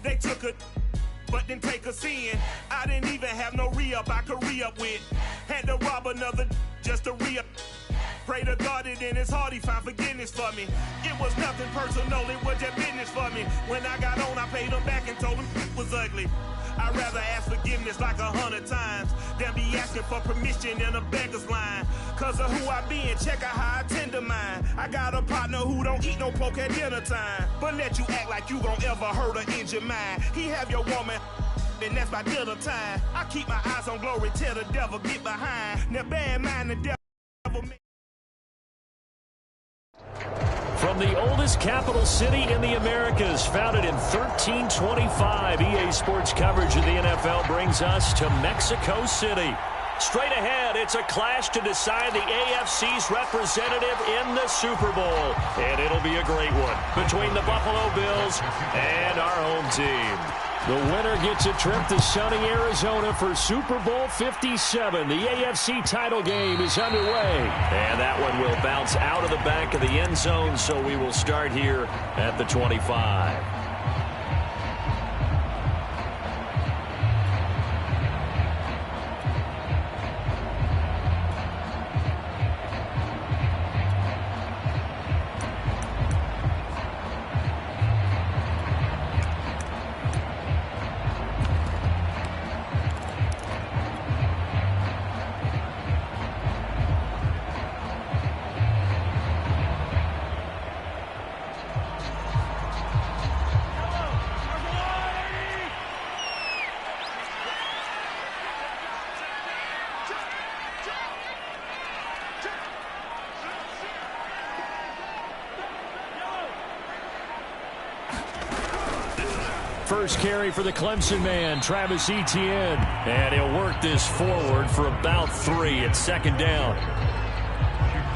They took a but didn't take us in. I didn't even have no re-up I could re-up with. Had to rob another just to re-up. Pray to God that in his heart he found forgiveness for me. It was nothing personal, it was just business for me. When I got on, I paid him back and told him it was ugly. I'd rather ask forgiveness like 100 times than be asking for permission in a beggar's line. Cause of who I be and check out how I tend to mine. I got a partner who don't eat no pork at dinner time, but let you act like you gon' ever hurt or injure mine. He have your woman, and that's by dinner time. I keep my eyes on glory till the devil get behind. Now bear in mind the devil may. From the oldest capital city in the Americas, founded in 1325, EA Sports coverage of the NFL brings us to Mexico City. Straight ahead, it's a clash to decide the AFC's representative in the Super Bowl. And it'll be a great one between the Buffalo Bills and our home team. The winner gets a trip to sunny Arizona for Super Bowl 57. The AFC title game is underway. And that one will bounce out of the back of the end zone, so we will start here at the 25. First carry for the Clemson man, Travis Etienne. And he'll work this forward for about 3 at second down.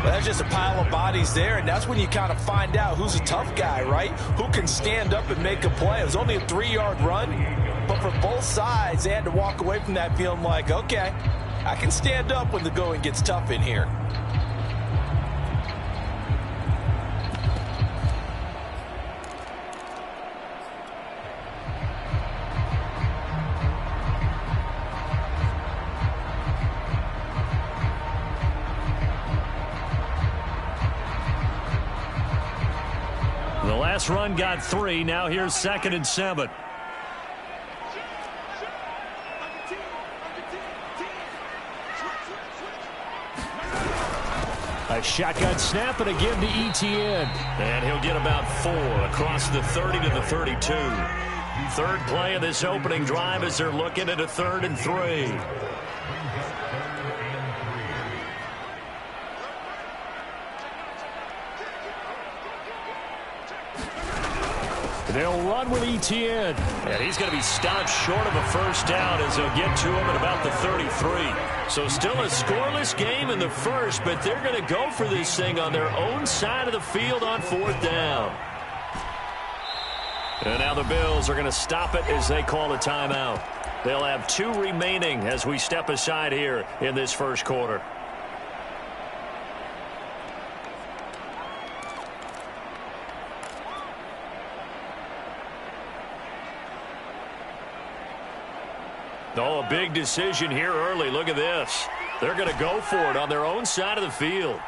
Well, there's just a pile of bodies there, and that's when you kind of find out who's a tough guy, right? Who can stand up and make a play. It was only a 3-yard run, but for both sides, they had to walk away from that feeling like, okay, I can stand up when the going gets tough in here. The last run got 3. Now here's 2nd and 7. A shotgun snap and a give to Etienne. And he'll get about 4 across the 30 to the 32. Third play of this opening drive as they're looking at a 3rd and 3. They'll run with Etienne. And he's going to be stopped short of a first down as they'll get to him at about the 33. So still a scoreless game in the first, but they're going to go for this thing on their own side of the field on 4th down. And now the Bills are going to stop it as they call a timeout. They'll have 2 remaining as we step aside here in this first quarter. Oh, a big decision here early. Look at this. They're going to go for it on their own side of the field.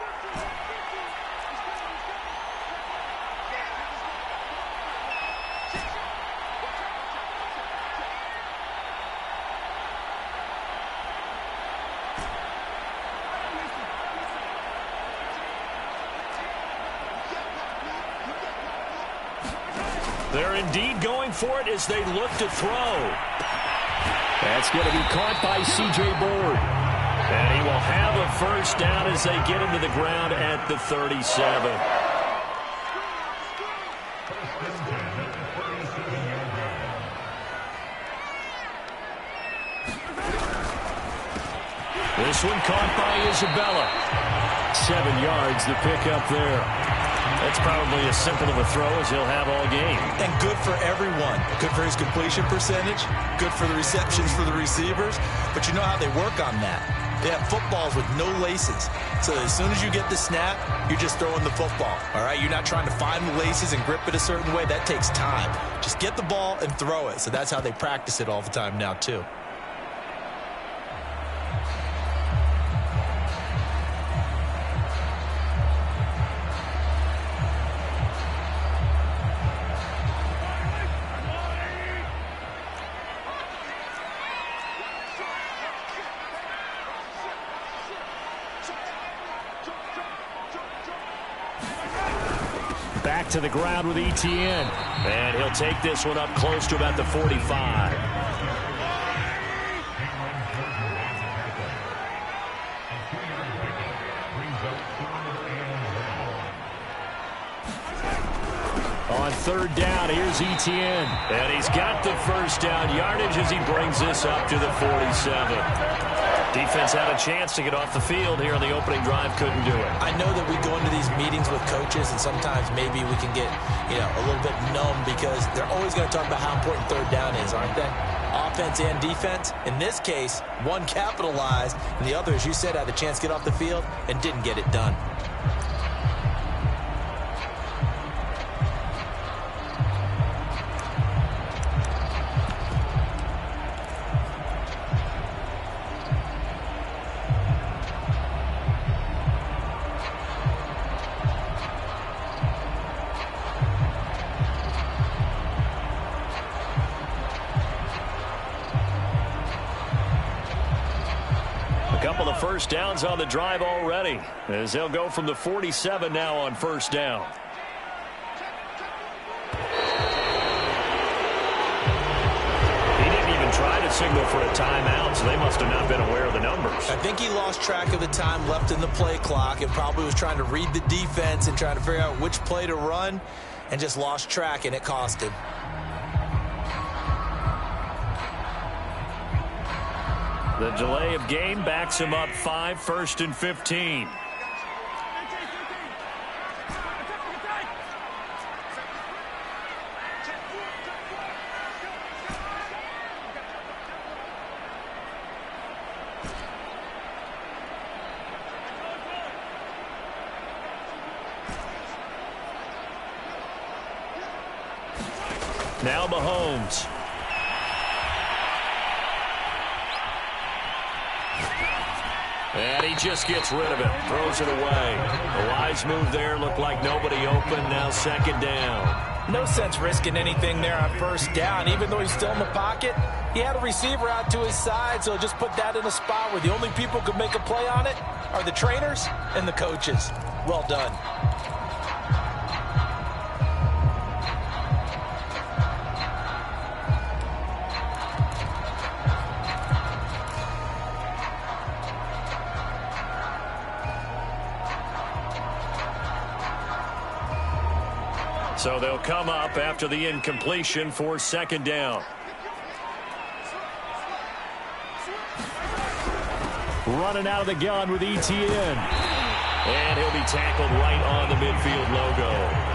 They're indeed going for it as they look to throw. That's going to be caught by C.J. Board. And he will have a first down as they get him to the ground at the 37. This one caught by Isabella. 7 yards the pickup there. That's probably as simple of a throw as he'll have all game. And good for everyone. Good for his completion percentage. Good for the receptions for the receivers. But you know how they work on that. They have footballs with no laces. So as soon as you get the snap, you're just throwing the football. All right, you're not trying to find the laces and grip it a certain way. That takes time. Just get the ball and throw it. So that's how they practice it all the time now, too. Back to the ground with Etienne. And he'll take this one up close to about the 45. On third down, here's Etienne. And he's got the first down yardage as he brings this up to the 47. Defense had a chance to get off the field here on the opening drive, couldn't do it. I know that we go into these meetings with coaches, and sometimes maybe we can get, a little bit numb because they're always going to talk about how important third down is, aren't they? Offense and defense. In this case, one capitalized, and the other, as you said, had a chance to get off the field and didn't get it done. Couple of first downs on the drive already as they'll go from the 47 now on first down. He didn't even try to signal for a timeout, so they must have not been aware of the numbers. I think he lost track of the time left in the play clock and probably was trying to read the defense and trying to figure out which play to run and just lost track, and it cost him. The delay of game backs him up 5, 1st and 15. Now Mahomes. And he just gets rid of it, throws it away. A wise move there, looked like nobody open, now second down. No sense risking anything there on first down. Even though he's still in the pocket, he had a receiver out to his side, so just put that in a spot where the only people who could make a play on it are the trainers and the coaches. Well done. So they'll come up after the incompletion for second down. Running out of the gun with Etienne. And he'll be tackled right on the midfield logo.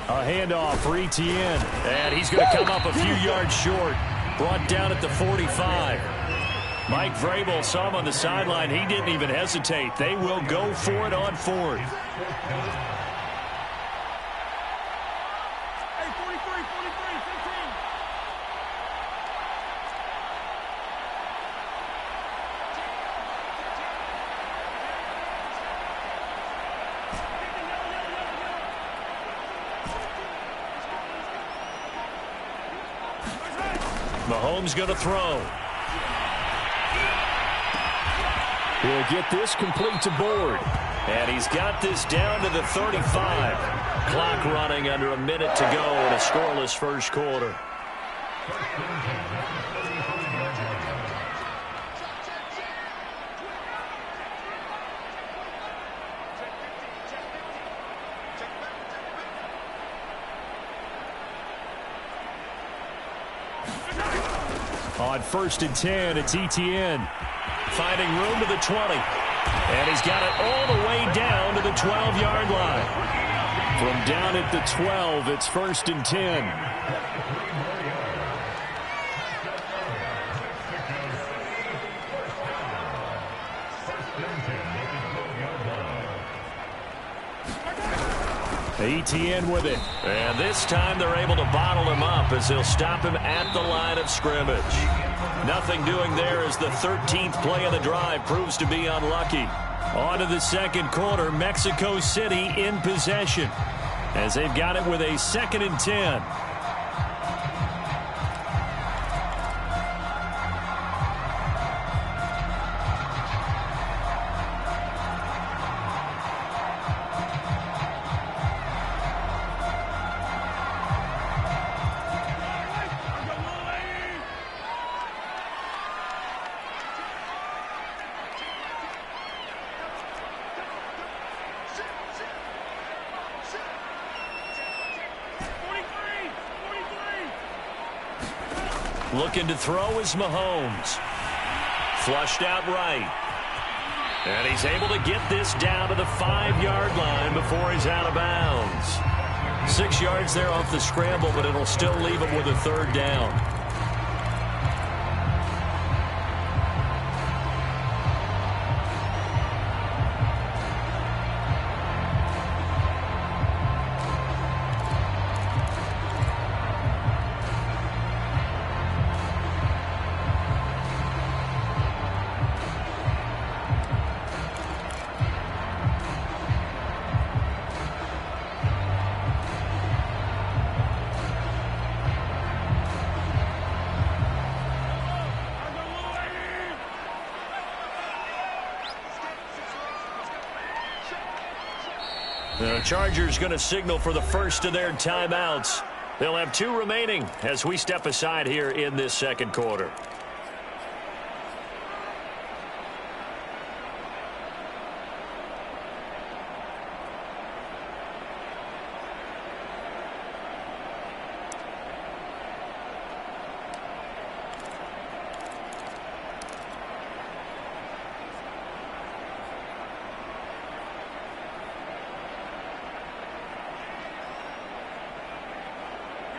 A handoff for Etienne. And he's going to come up a few yards short. Brought down at the 45. Mike Vrabel saw him on the sideline. He didn't even hesitate. They will go for it on fourth. Mahomes going to throw. He'll get this complete to Board. And he's got this down to the 35. Clock running under a minute to go in a scoreless first quarter. On 1st and 10, it's Etienne. Finding room to the 20. And he's got it all the way down to the 12-yard line. From down at the 12, it's 1st and 10. Etienne with it. And this time they're able to bottle him up as they'll stop him at the line of scrimmage. Nothing doing there as the 13th play of the drive proves to be unlucky. On to the second quarter, Mexico City in possession as they've got it with a 2nd and 10. Looking to throw is Mahomes. Flushed out right. And he's able to get this down to the 5-yard line before he's out of bounds. 6 yards there off the scramble, but it'll still leave him with a 3rd down. The Chargers going to signal for the first of their timeouts. They'll have 2 remaining as we step aside here in this second quarter.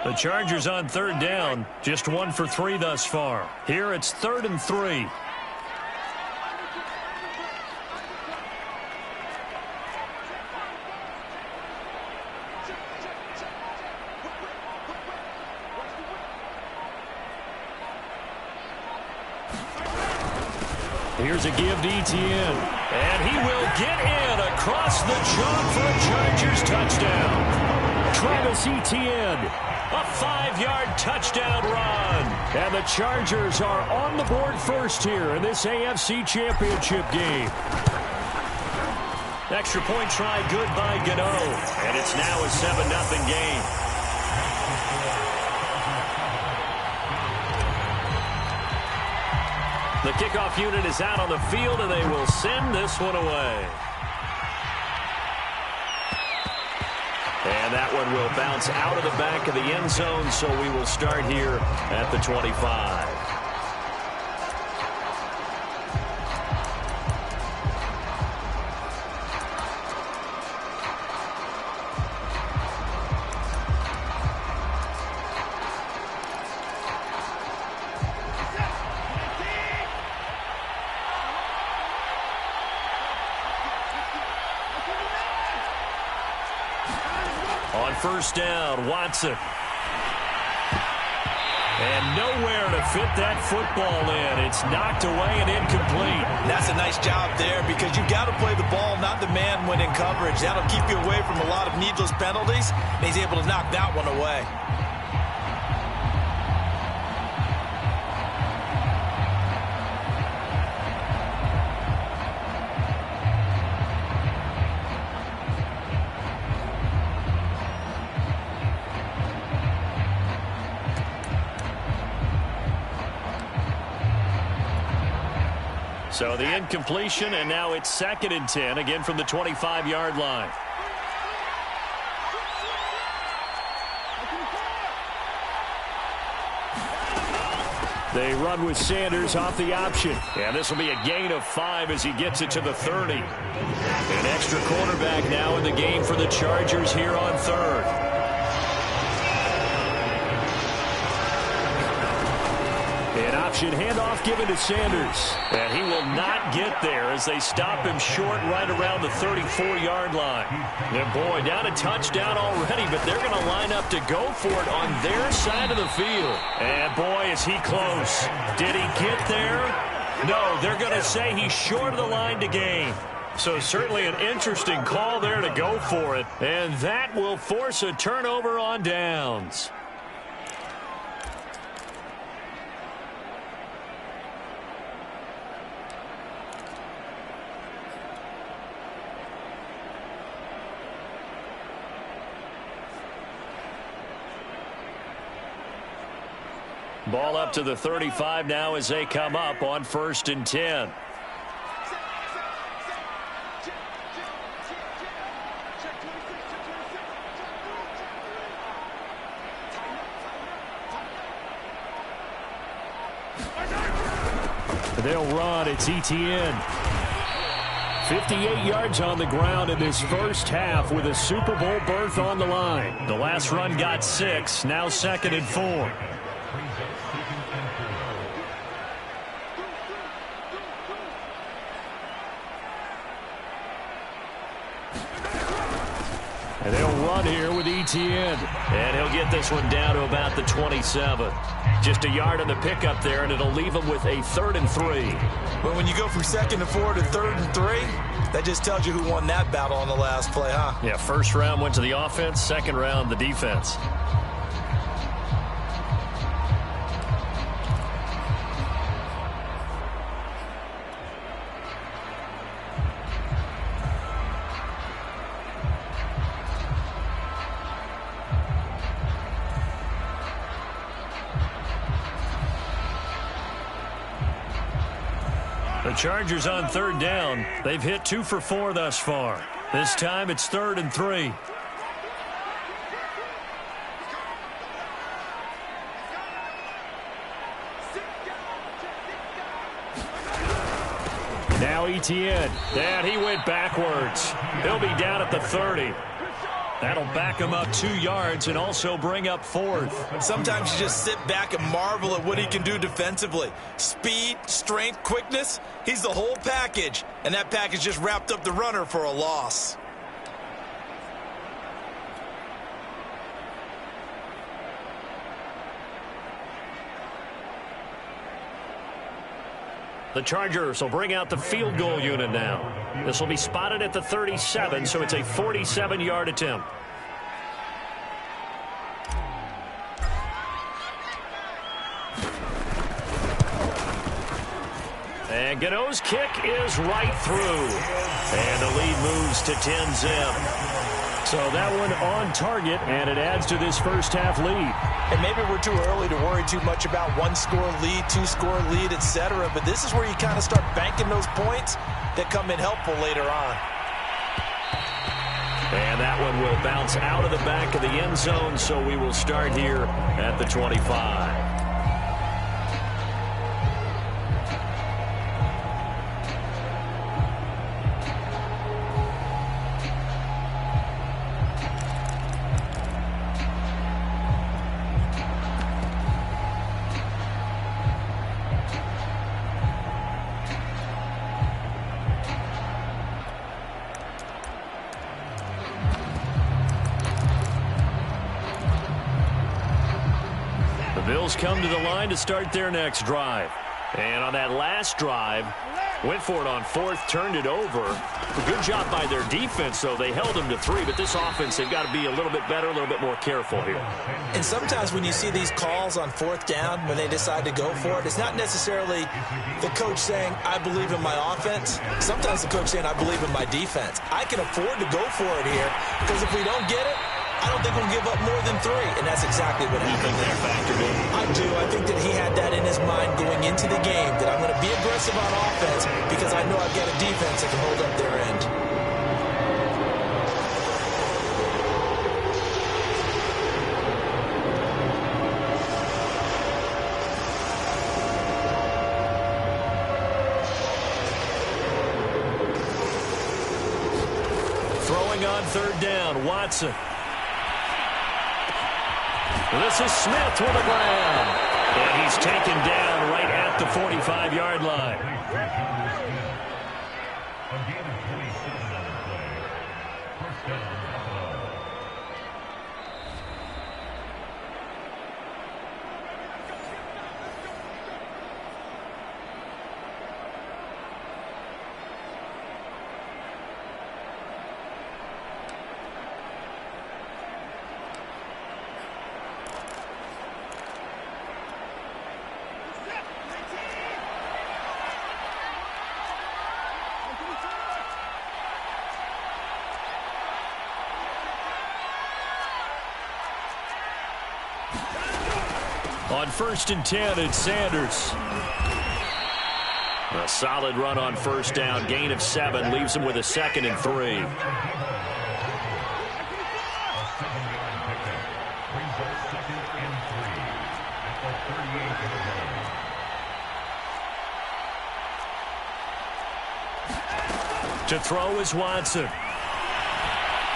The Chargers on 3rd down, just 1 for 3 thus far. Here it's 3rd and 3. Here's a give to Etienne. And he will get in across the chalk for a Chargers touchdown. Travis Etienne. A 5-yard touchdown run. And the Chargers are on the board first here in this AFC Championship game. Extra point try good by Gano. And it's now a 7-0 game. The kickoff unit is out on the field, and they will send this one away. And that one will bounce out of the back of the end zone, so we will start here at the 25. On 1st down, Watson. And nowhere to fit that football in. It's knocked away and incomplete. That's a nice job there because you've got to play the ball, not the man when in coverage. That'll keep you away from a lot of needless penalties, and he's able to knock that one away. So the incompletion, and now it's 2nd and 10, again from the 25-yard line. They run with Sanders off the option. And this will be a gain of 5 as he gets it to the 30. An extra cornerback now in the game for the Chargers here on third. An option handoff given to Sanders. And he will not get there as they stop him short right around the 34-yard line. And boy, down a touchdown already, but they're going to line up to go for it on their side of the field. And boy, is he close. Did he get there? No, they're going to say he's short of the line to gain. So certainly an interesting call there to go for it. And that will force a turnover on downs. Ball up to the 35 now as they come up on 1st and 10. They'll run. It's Etienne. 58 yards on the ground in this first half with a Super Bowl berth on the line. The last run got 6. Now 2nd and 4. And they'll run here with Etienne. And he'll get this one down to about the 27. Just a yard on the pickup there, and it'll leave him with a 3rd and 3. Well, when you go from 2nd and 4 to 3rd and 3, that just tells you who won that battle on the last play, huh? Yeah, first round went to the offense, second round the defense. The Chargers on 3rd down. They've hit 2 for 4 thus far. This time it's 3rd and 3. Now Etienne. And he went backwards. He'll be down at the 30. That'll back him up 2 yards and also bring up 4th. Sometimes you just sit back and marvel at what he can do defensively. Speed, strength, quickness. He's the whole package. And that package just wrapped up the runner for a loss. The Chargers will bring out the field goal unit now. This will be spotted at the 37, so it's a 47-yard attempt. And Gano's kick is right through. And the lead moves to 10-zip. So that one on target, and it adds to this first half lead. And maybe we're too early to worry too much about 1-score lead, 2-score lead, etc. But this is where you kind of start banking those points that come in helpful later on. And that one will bounce out of the back of the end zone, so we will start here at the 25. Bills come to the line to start their next drive. And on that last drive, went for it on 4th, turned it over. A good job by their defense, though. They held them to 3, but this offense, they've got to be a little bit better, a little bit more careful here. And sometimes when you see these calls on 4th down, when they decide to go for it, it's not necessarily the coach saying, I believe in my offense. Sometimes the coach saying, I believe in my defense. I can afford to go for it here, because if we don't get it, I don't think we'll give up more than 3, and that's exactly what happened. You think they're factored in? I do. I think that he had that in his mind going into the game, that I'm going to be aggressive on offense because I know I've got a defense that can hold up their end. third down. Watson. This is Smith with a grab. And he's taken down right at the 45-yard line. On 1st and 10, it's Sanders. A solid run on first down. Gain of 7 leaves him with a 2nd and 3. To throw is Watson.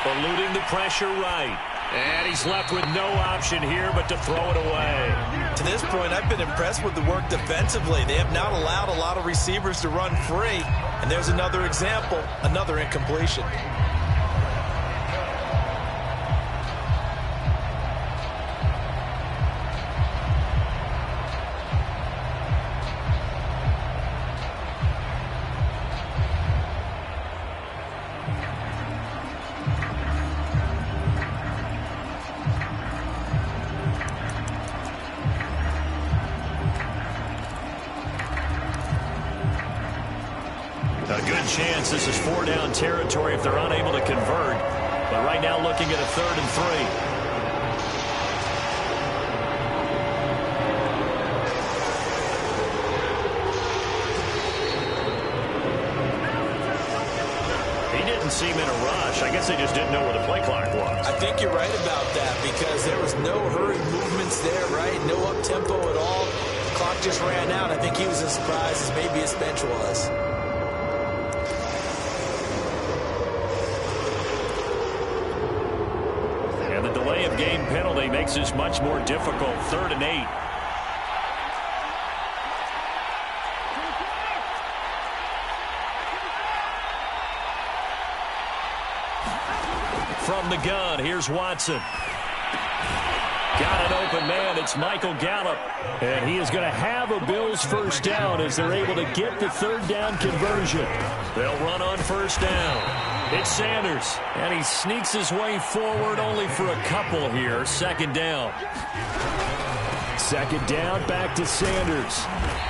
Eluding the pressure right. And he's left with no option here but to throw it away. To this point, I've been impressed with the work defensively. They have not allowed a lot of receivers to run free. And there's another example, another incompletion. A good chance this is 4-down territory if they're unable to convert. But right now looking at a 3rd and 3. He didn't seem in a rush. I guess they just didn't know where the play clock was. I think you're right about that because there was no hurried movements there, right? No up-tempo at all. The clock just ran out. I think he was as surprised as maybe his bench was. Game penalty makes this much more difficult. 3rd and 8. From the gun, here's Watson. Got an open man. It's Michael Gallup. And he is going to have a Bills first down as they're able to get the 3rd down conversion. They'll run on first down. It's Sanders, and he sneaks his way forward only for a couple here. 2nd down. 2nd down, back to Sanders.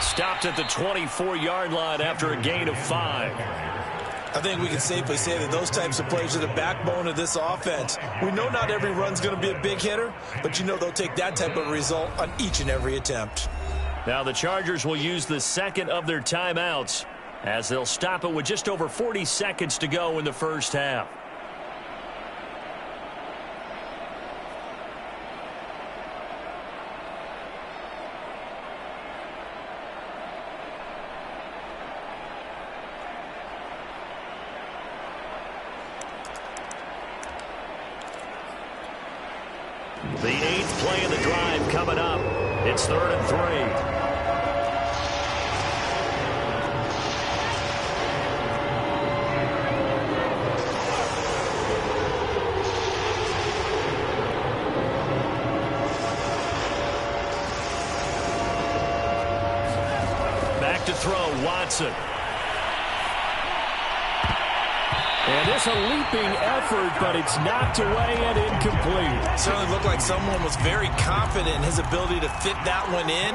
Stopped at the 24-yard line after a gain of 5. I think we can safely say that those types of plays are the backbone of this offense. We know not every run's going to be a big hitter, but you know they'll take that type of result on each and every attempt. Now the Chargers will use the 2nd of their timeouts, as they'll stop it with just over 40 seconds to go in the first half. The 8th play of the drive coming up. It's 3rd and 3. To throw, Watson. And it's a leaping effort, but it's knocked away and incomplete. Certainly looked like someone was very confident in his ability to fit that one in.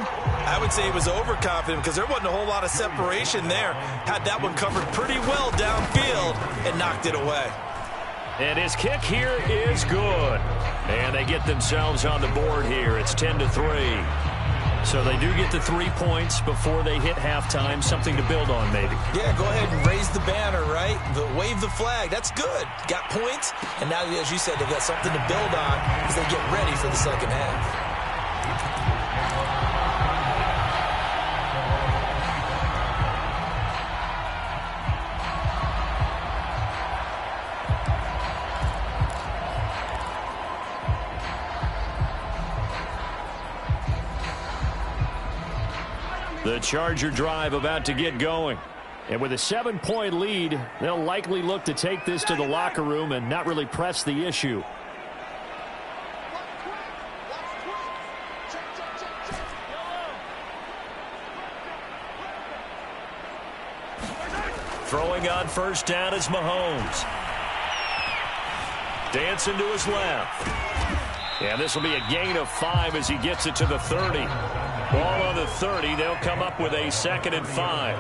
I would say he was overconfident because there wasn't a whole lot of separation there. Had that one covered pretty well downfield and knocked it away. And his kick here is good. And they get themselves on the board here. It's 10-3. So they do get the 3 points before they hit halftime. Something to build on, maybe. Yeah, go ahead and raise the banner, right? Wave the flag. That's good. Got points. And now, as you said, they've got something to build on as they get ready for the second half. The Charger drive about to get going. And with a 7-point lead, they'll likely look to take this to the locker room and not really press the issue. Throwing on first down is Mahomes. Dancing to his left. And this will be a gain of 5 as he gets it to the 30. Ball on the 30. They'll come up with a 2nd and 5.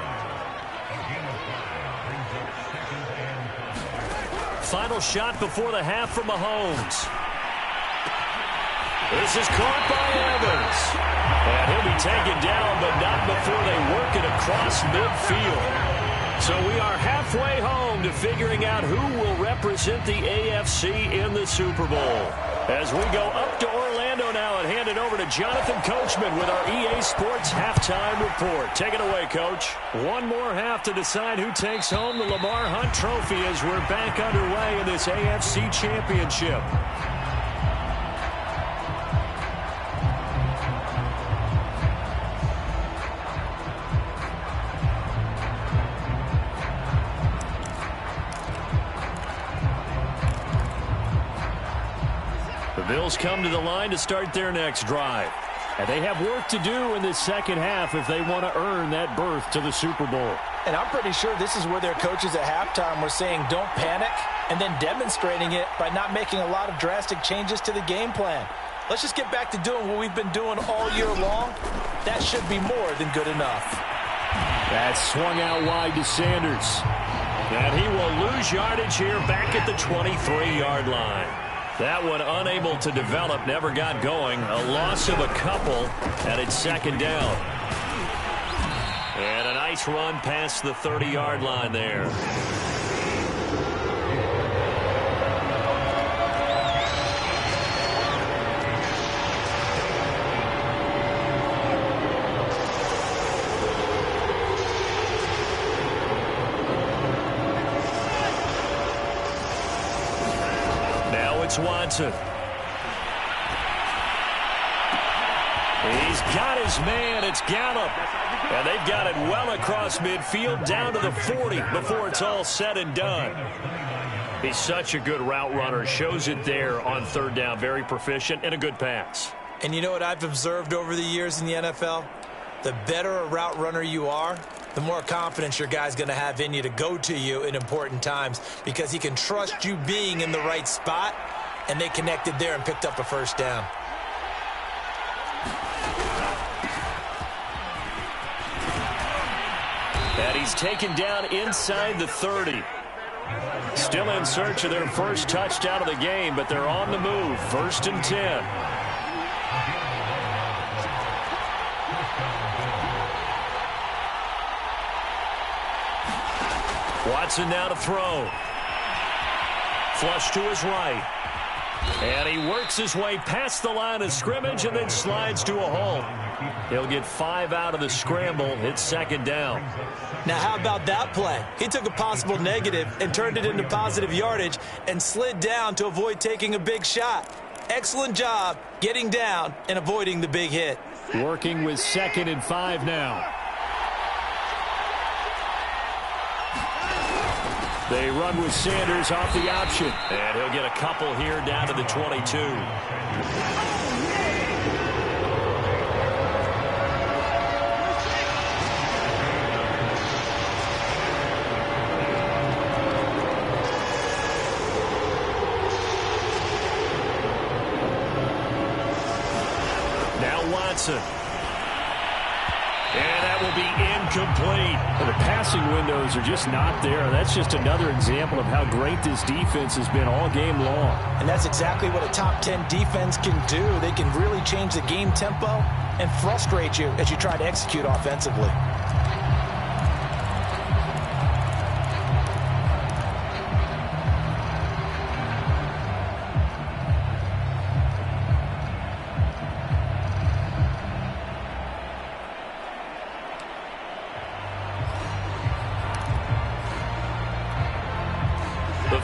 Final shot before the half for Mahomes. This is caught by Evans. And he'll be taken down, but not before they work it across midfield. So we are halfway home to figuring out who will represent the AFC in the Super Bowl. As we go up to Orlando now and hand it over to Jonathan Coachman with our EA Sports Halftime Report. Take it away, Coach. One more half to decide who takes home the Lamar Hunt Trophy as we're back underway in this AFC Championship. Bills come to the line to start their next drive. And they have work to do in this second half if they want to earn that berth to the Super Bowl. And I'm pretty sure this is where their coaches at halftime were saying don't panic, and then demonstrating it by not making a lot of drastic changes to the game plan. Let's just get back to doing what we've been doing all year long. That should be more than good enough. That's swung out wide to Sanders. And he will lose yardage here back at the 23-yard line. That one unable to develop, never got going. A loss of a couple, and it's 2nd down. And a nice run past the 30-yard line there. Watson. He's got his man. It's Gallup. And they've got it well across midfield down to the 40 before it's all said and done. He's such a good route runner. Shows it there on 3rd down. Very proficient and a good pass. And you know what I've observed over the years in the NFL? The better a route runner you are, the more confidence your guy's going to have in you to go to you in important times because he can trust you being in the right spot. And they connected there and picked up a 1st down. And he's taken down inside the 30. Still in search of their first touchdown of the game, but they're on the move. 1st and 10. Watson now to throw. Flush to his right. And he works his way past the line of scrimmage and then slides to a hole. He'll get 5 out of the scramble. It's 2nd down. Now, how about that play? He took a possible negative and turned it into positive yardage and slid down to avoid taking a big shot. Excellent job getting down and avoiding the big hit. Working with 2nd and 5 now. They run with Sanders off the option. And he'll get a couple here down to the 22. Now Watson. And that will be incomplete. The passing windows are just not there. That's just another example of how great this defense has been all game long. And that's exactly what a top 10 defense can do. They can really change the game tempo and frustrate you as you try to execute offensively.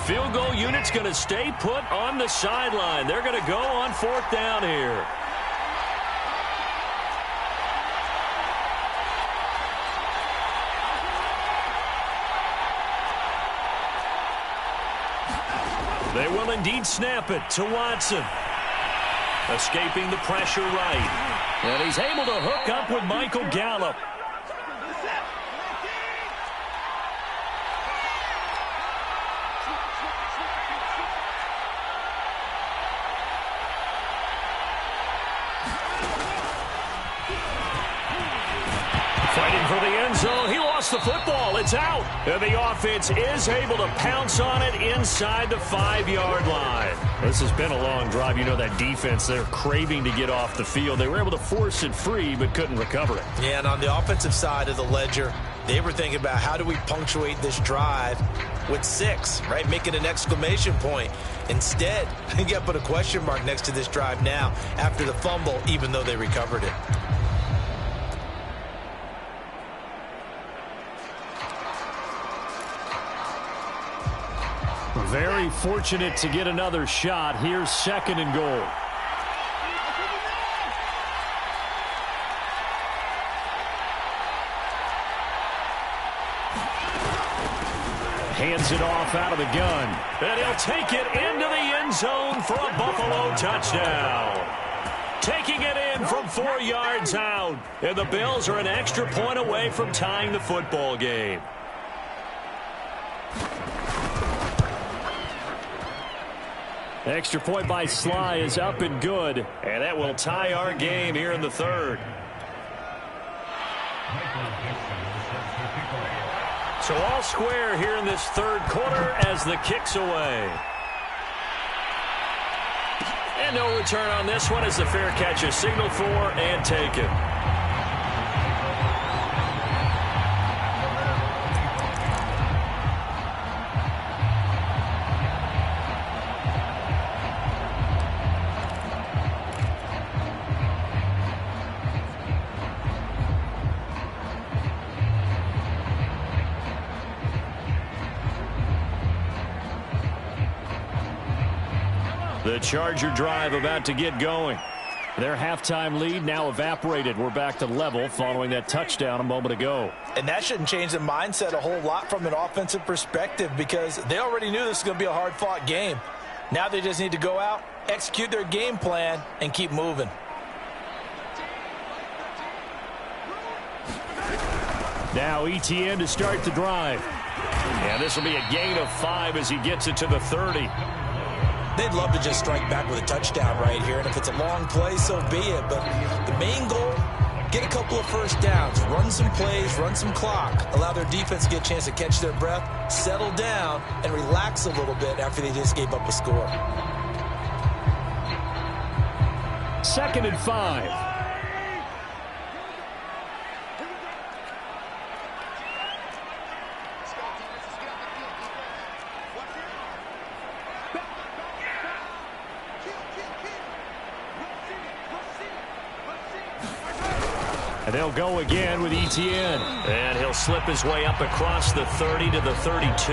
Field goal unit's going to stay put on the sideline. They're going to go on 4th down here. They will indeed snap it to Watson. Escaping the pressure right. And he's able to hook up with Michael Gallup. Fighting for the end zone. He lost the football. It's out. And the offense is able to pounce on it inside the 5-yard line. This has been a long drive. You know that defense, they're craving to get off the field. They were able to force it free but couldn't recover it. Yeah, and on the offensive side of the ledger, they were thinking about how do we punctuate this drive with 6, right? Make it an exclamation point. Instead, you got to put a question mark next to this drive now after the fumble, even though they recovered it. Very fortunate to get another shot. Here's 2nd and goal. Hands it off out of the gun. And he'll take it into the end zone for a Buffalo touchdown. Taking it in from 4 yards out. And the Bills are an extra point away from tying the football game. Extra point by Sly is up and good. And that will tie our game here in the 3rd. So all square here in this 3rd quarter as the kick's away. And no return on this one as the fair catch is signaled for and taken. The Charger drive about to get going. Their halftime lead now evaporated. We're back to level following that touchdown a moment ago. And that shouldn't change the mindset a whole lot from an offensive perspective because they already knew this was going to be a hard-fought game. Now they just need to go out, execute their game plan, and keep moving. Now ETN to start the drive. And this will be a gain of 5 as he gets it to the 30. They'd love to just strike back with a touchdown right here, and if it's a long play, so be it. But the main goal, get a couple of first downs, run some plays, run some clock, allow their defense to get a chance to catch their breath, settle down, and relax a little bit after they just gave up a score. 2nd and 5. And they'll go again with ETN. And he'll slip his way up across the 30 to the 32.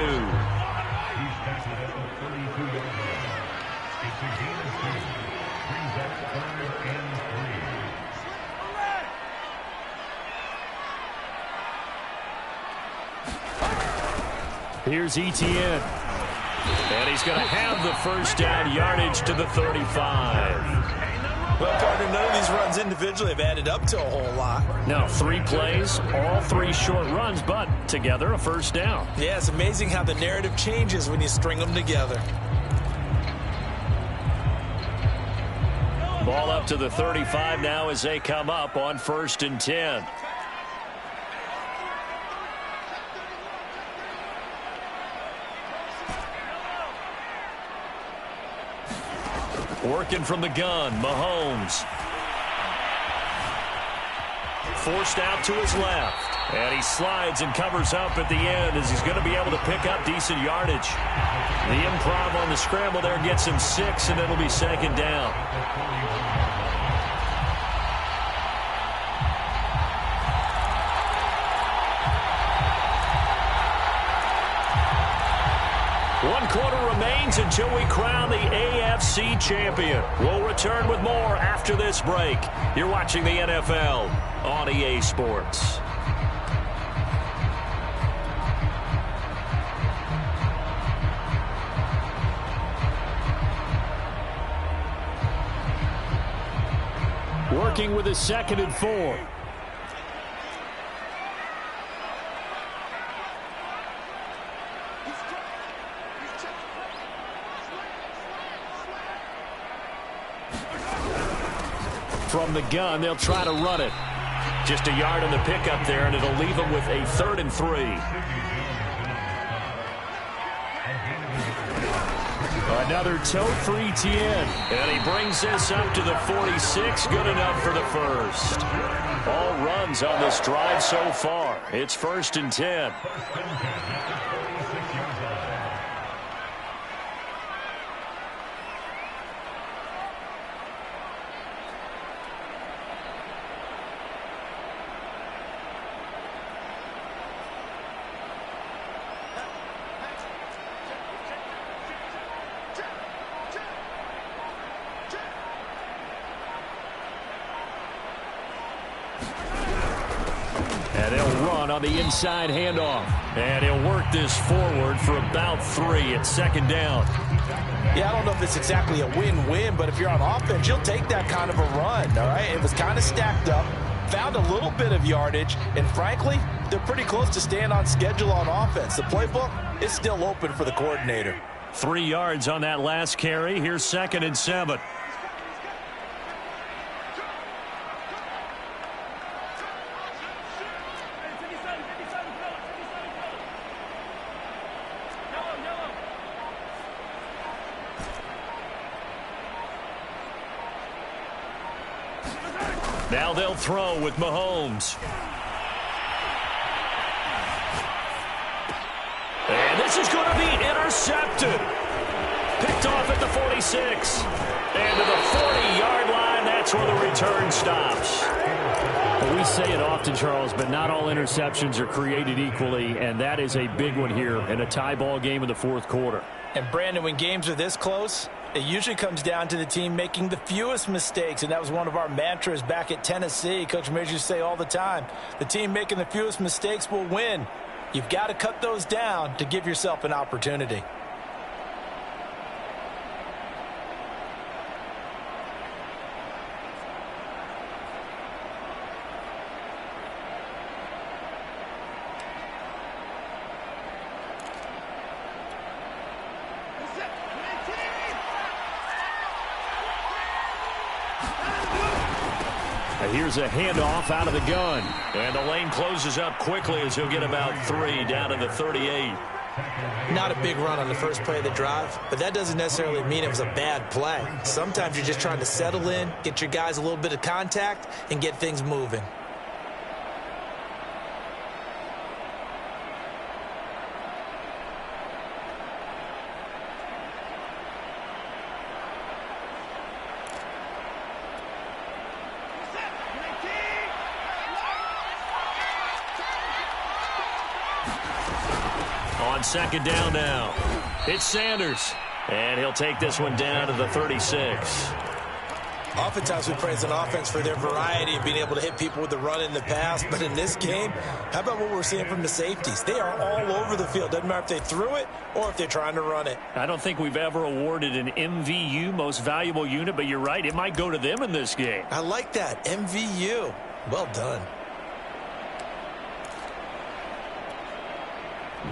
Here's ETN. And he's going to have the first down yardage to the 35. Well, partner, none of these runs individually have added up to a whole lot. Now, 3 plays, all 3 short runs, but together a first down. Yeah, it's amazing how the narrative changes when you string them together. Ball up to the 35 now as they come up on 1st and 10. Working from the gun, Mahomes. Forced out to his left. And he slides and covers up at the end as he's going to be able to pick up decent yardage. The improv on the scramble there gets him 6, and it'll be 2nd down. One quarter remains until we crown the AFC champion. We'll return with more after this break. You're watching the NFL on EA Sports. working with a 2nd and 4. From the gun, they'll try to run it. Just a yard on the pickup there, and it'll leave them with a 3rd and 3. Another toe for Etienne. And he brings this up to the 46. Good enough for the first. All runs on this drive so far. It's 1st and 10. And they'll run on the inside handoff. And he'll work this forward for about 3 at 2nd down. Yeah, I don't know if it's exactly a win-win, but if you're on offense, you'll take that kind of a run, all right? It was kind of stacked up, found a little bit of yardage, and frankly, they're pretty close to staying on schedule on offense. The playbook is still open for the coordinator. 3 yards on that last carry. Here's 2nd and 7. Now they'll throw with Mahomes. And this is going to be intercepted. Picked off at the 46. And to the 40-yard line, that's where the return stops. Well, we say it often, Charles, but not all interceptions are created equally, and that is a big one here in a tie ball game in the 4th quarter. And, Brandon, when games are this close, it usually comes down to the team making the fewest mistakes, and that was one of our mantras back at Tennessee. Coach Major used to say all the time, the team making the fewest mistakes will win. You've got to cut those down to give yourself an opportunity. Here's a handoff out of the gun. And the lane closes up quickly as he'll get about 3 down to the 38. Not a big run on the first play of the drive, but that doesn't necessarily mean it was a bad play. Sometimes you're just trying to settle in, get your guys a little bit of contact, and get things moving. On 2nd down now, it's Sanders. And he'll take this one down to the 36. Oftentimes we praise an offense for their variety of being able to hit people with the run in the pass. But in this game, how about what we're seeing from the safeties? They are all over the field. Doesn't matter if they threw it or if they're trying to run it. I don't think we've ever awarded an MVU, most valuable unit, but you're right. It might go to them in this game. I like that. MVU. Well done.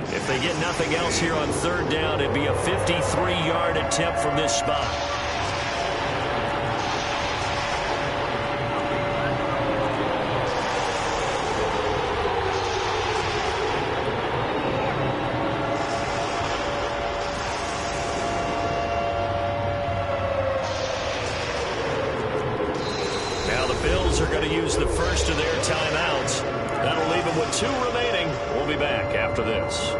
If they get nothing else here on 3rd down, it'd be a 53-yard attempt from this spot. Now the Bills are going to use the first of their timeouts. That'll leave them with 2 remaining. We'll be back after this.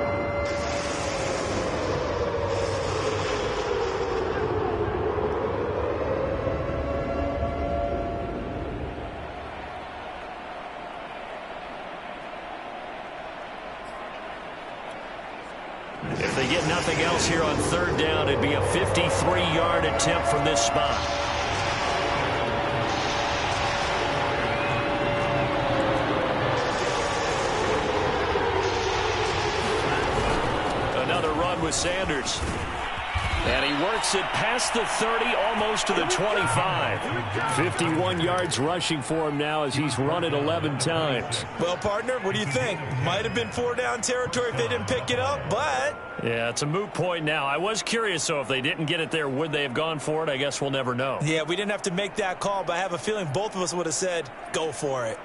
If they get nothing else here on 3rd down, it'd be a 53-yard attempt from this spot. With Sanders. And he works it past the 30, almost to the 25. 51 yards rushing for him now as he's run it 11 times. Well, partner, what do you think? Might have been 4-down territory if they didn't pick it up, but... Yeah, it's a moot point now. I was curious, so if they didn't get it there, would they have gone for it? I guess we'll never know. Yeah, we didn't have to make that call, but I have a feeling both of us would have said, go for it.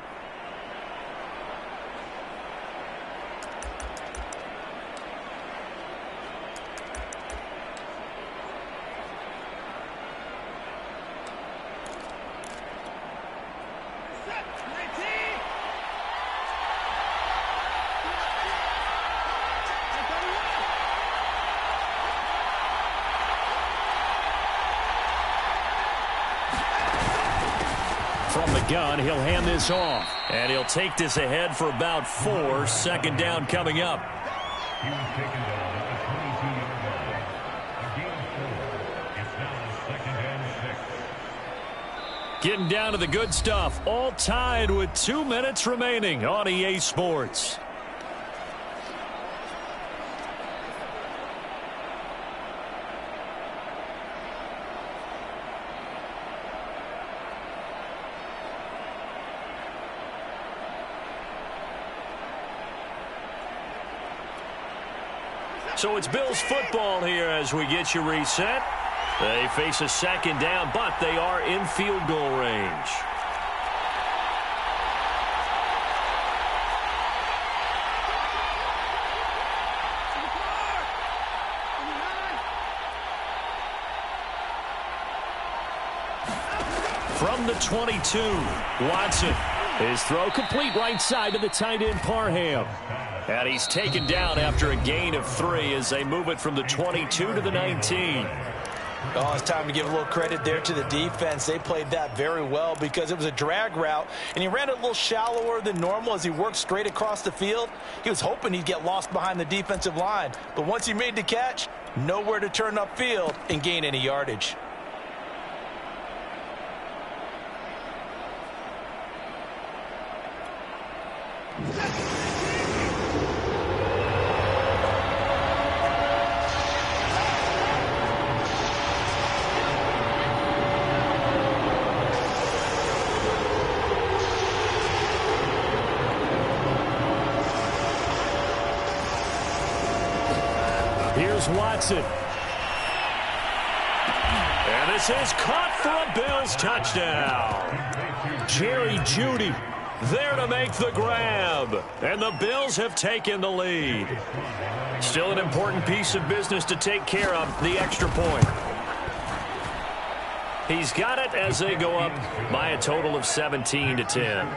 From the gun, he'll hand this off. And he'll take this ahead for about 4. Second down coming up. Getting down to the good stuff. All tied with 2 minutes remaining on EA Sports. So it's Bills football here as we get you reset. They face a second down, but they are in field goal range. From the 22, Watson. His throw complete right side to the tight end, Parham. And he's taken down after a gain of 3 as they move it from the 22 to the 19. Oh, it's time to give a little credit there to the defense. They played that very well because it was a drag route, and he ran it a little shallower than normal as he worked straight across the field. He was hoping he'd get lost behind the defensive line, but once he made the catch, nowhere to turn upfield and gain any yardage. Here's Watson. And this is caught for a Bills touchdown. Jerry Jeudy there to make the grab. And the Bills have taken the lead. Still an important piece of business to take care of, the extra point. He's got it as they go up by a total of 17-10.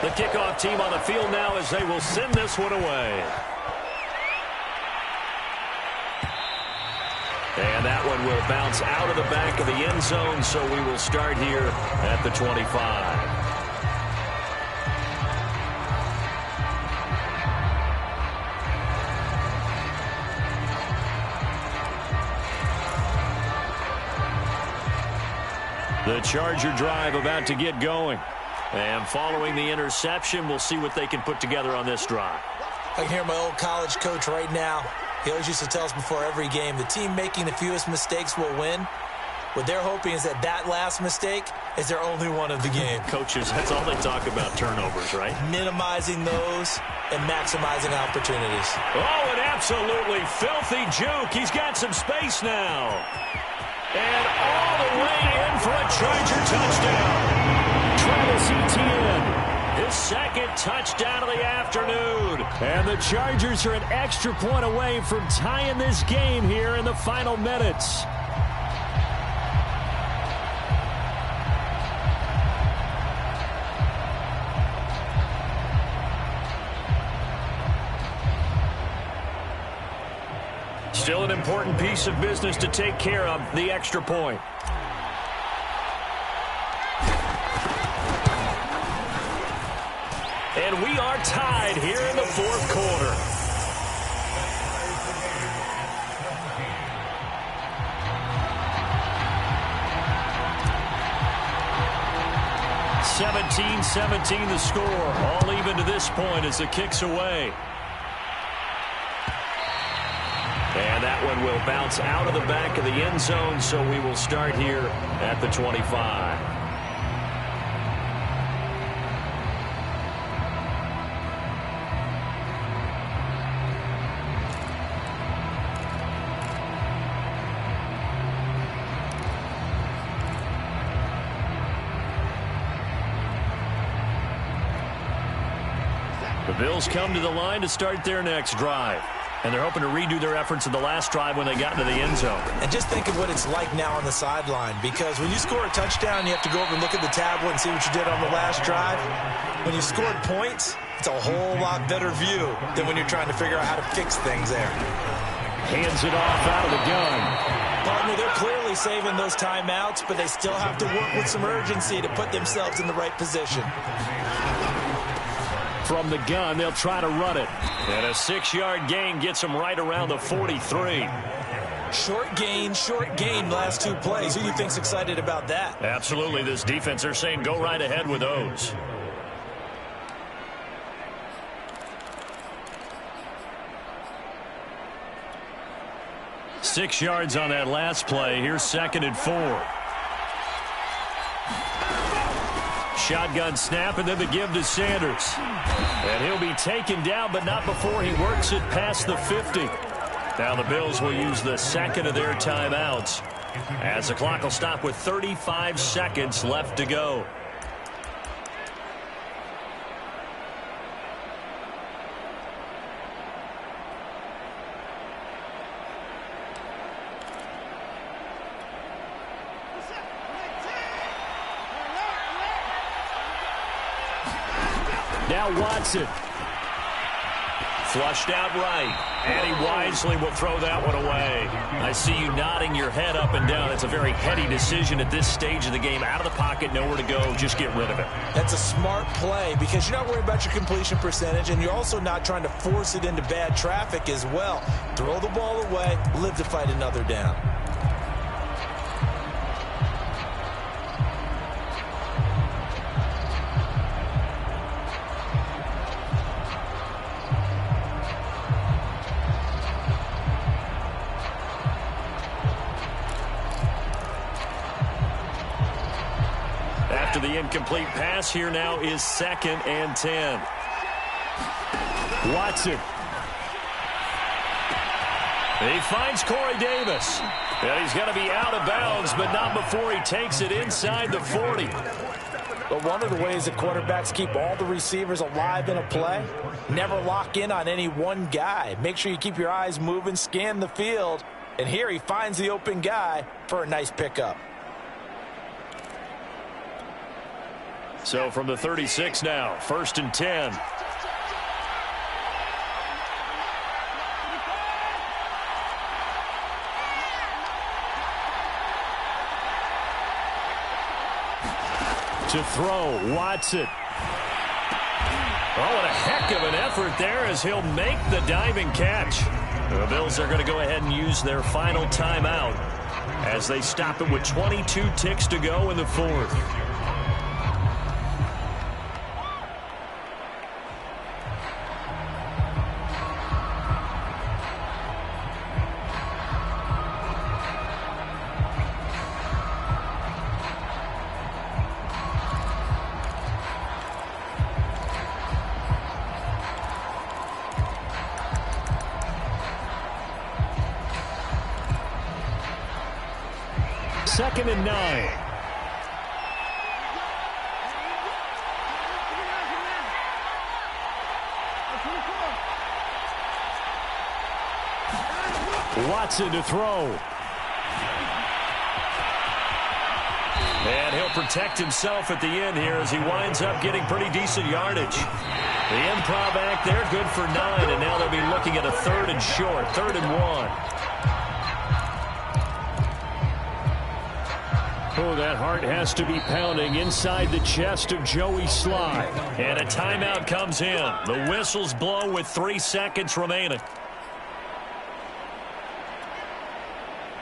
The kickoff team on the field now as they will send this one away. And that one will bounce out of the back of the end zone, so we will start here at the 25. The Charger drive about to get going. And following the interception, we'll see what they can put together on this drive. I can hear my old college coach right now. He always used to tell us before every game, the team making the fewest mistakes will win. What they're hoping is that last mistake is their only one of the game. Coaches, that's all they talk about, turnovers, right? Minimizing those and maximizing opportunities. Oh, an absolutely filthy juke. He's got some space now. And all the way in for a Charger touchdown. Travis Etienne, his second touchdown of the afternoon. And the Chargers are an extra point away from tying this game here in the final minutes. Still an important piece of business to take care of, the extra point. And we are tied here in the fourth quarter. 17-17 the score. All even to this point as the kick's away. And that one will bounce out of the back of the end zone, so we will start here at the 25. The Bills come to the line to start their next drive. And they're hoping to redo their efforts in the last drive when they got into the end zone. And just think of what it's like now on the sideline, because when you score a touchdown, you have to go over and look at the tablet and see what you did on the last drive. When you scored points, it's a whole lot better view than when you're trying to figure out how to fix things there. Hands it off out of the gun. Partner, they're clearly saving those timeouts, but they still have to work with some urgency to put themselves in the right position. From the gun, they'll try to run it. And a 6-yard gain gets them right around the 43. Short gain last 2 plays. Who do you think's excited about that? Absolutely. This defense, they're saying go right ahead with those. Six yards on that last play. Here's 2nd and 4. Shotgun snap, and then the give to Sanders. And he'll be taken down, but not before he works it past the 50. Now the Bills will use the second of their timeouts as the clock will stop with 35 seconds left to go. Now Watson. Flushed out right. And he wisely will throw that one away. I see you nodding your head up and down. It's a very heady decision at this stage of the game. Out of the pocket, nowhere to go. Just get rid of it. That's a smart play because you're not worried about your completion percentage, and you're also not trying to force it into bad traffic as well. Throw the ball away, live to fight another down. After the incomplete pass, here now is 2nd and 10. Watson. He finds Corey Davis. And he's going to be out of bounds, but not before he takes it inside the 40. But one of the ways that quarterbacks keep all the receivers alive in a play, never lock in on any one guy. Make sure you keep your eyes moving, scan the field. And here he finds the open guy for a nice pickup. So from the 36 now, 1st and 10. To throw, Watson. Oh, what a heck of an effort there as he'll make the diving catch. The Bills are going to go ahead and use their final timeout as they stop it with 22 ticks to go in the 4th. Second and 9. Watson to throw. And he'll protect himself at the end here as he winds up getting pretty decent yardage. The improv act there, good for 9, and now they'll be looking at a 3rd and short, 3rd and 1. Oh, that heart has to be pounding inside the chest of Joey Sly. And a timeout comes in. The whistles blow with 3 seconds remaining.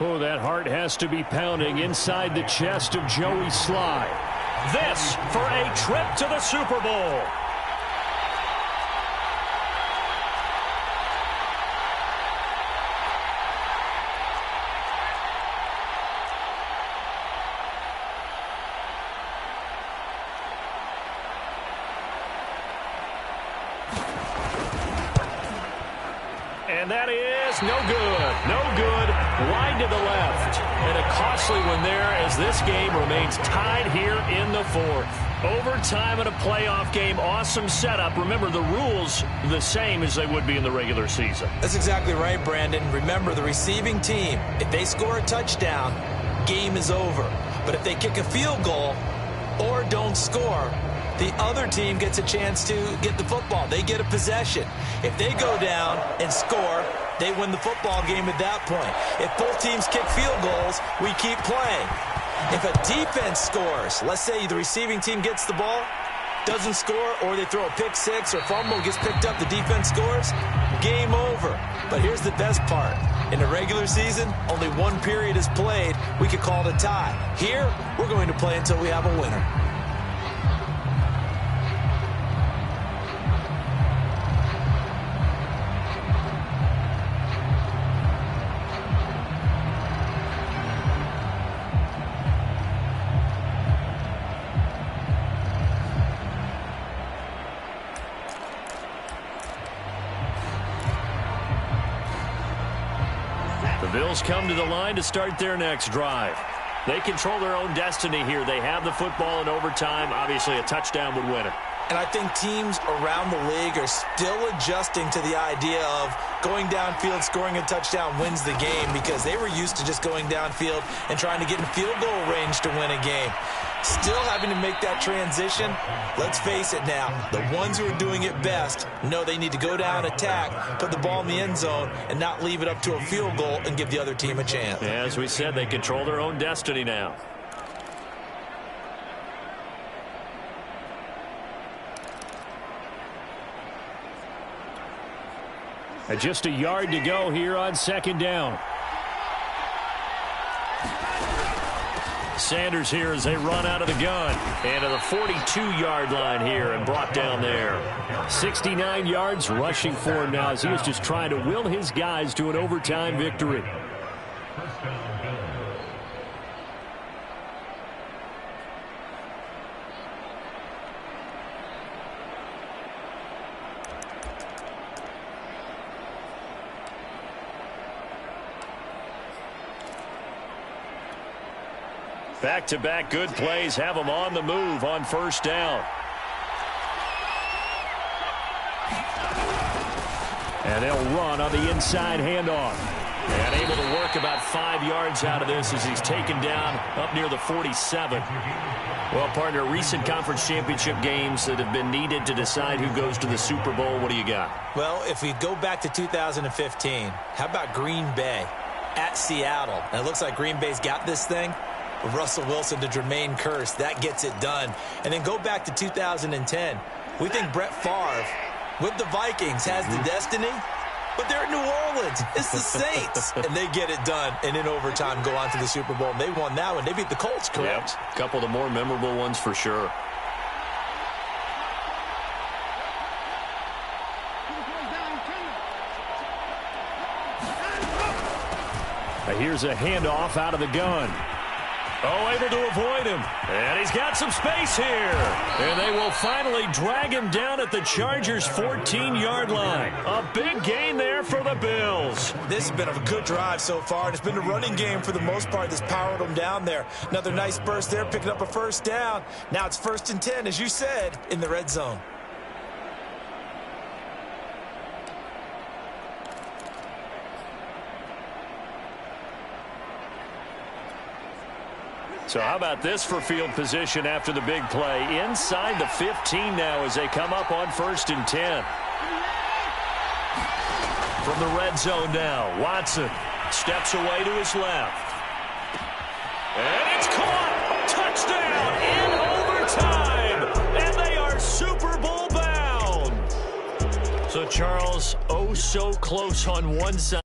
Oh, that heart has to be pounding inside the chest of Joey Sly. This for a trip to the Super Bowl. And that is no good. No good. Wide to the left. And a costly one there as this game remains tied here in the fourth. Overtime in a playoff game. Awesome setup. Remember, the rules the same as they would be in the regular season. That's exactly right, Brandon. Remember, the receiving team, if they score a touchdown, game is over. But if they kick a field goal or don't score, the other team gets a chance to get the football. They get a possession. If they go down and score, they win the football game at that point. If both teams kick field goals, we keep playing. If a defense scores, let's say the receiving team gets the ball, doesn't score, or they throw a pick six or fumble, gets picked up, the defense scores, game over. But here's the best part. In the regular season, only one period is played. We could call it a tie. Here, we're going to play until we have a winner. The Bills come to the line to start their next drive. They control their own destiny here. They have the football in overtime. Obviously, a touchdown would win it. And I think teams around the league are still adjusting to the idea of going downfield, scoring a touchdown wins the game, because they were used to just going downfield and trying to get in field goal range to win a game. Still having to make that transition. Let's face it now, the ones who are doing it best know they need to go down, attack, put the ball in the end zone, and not leave it up to a field goal and give the other team a chance. Yeah, as we said, they control their own destiny now. And just a yard to go here on second down. Sanders here as they run out of the gun. And to the 42-yard line here and brought down there. 69 yards rushing for him now as he was just trying to will his guys to an overtime victory. Back-to-back good plays have them on the move on first down. And they'll run on the inside handoff. And able to work about 5 yards out of this as he's taken down up near the 47. Well, partner, recent conference championship games that have been needed to decide who goes to the Super Bowl. What do you got? Well, if we go back to 2015, how about Green Bay at Seattle? And it looks like Green Bay's got this thing. Russell Wilson to Jermaine Kearse, that gets it done. And then go back to 2010. We think Brett Favre with the Vikings has the destiny, but they're in New Orleans. It's the Saints, and they get it done. And in overtime, go on to the Super Bowl. And they won that one. They beat the Colts, correct? Yep. A couple of the more memorable ones for sure. Here's a handoff out of the gun. Oh, able to avoid him. And he's got some space here. And they will finally drag him down at the Chargers' 14-yard line. A big gain there for the Bills. This has been a good drive so far, and it's been a running game for the most part that's powered them down there. Another nice burst there, picking up a first down. Now it's 1st and 10, as you said, in the red zone. So how about this for field position after the big play? Inside the 15 now as they come up on 1st and 10. From the red zone now, Watson steps away to his left. And it's caught! Touchdown in overtime! And they are Super Bowl bound! So Charles, oh so close on one side.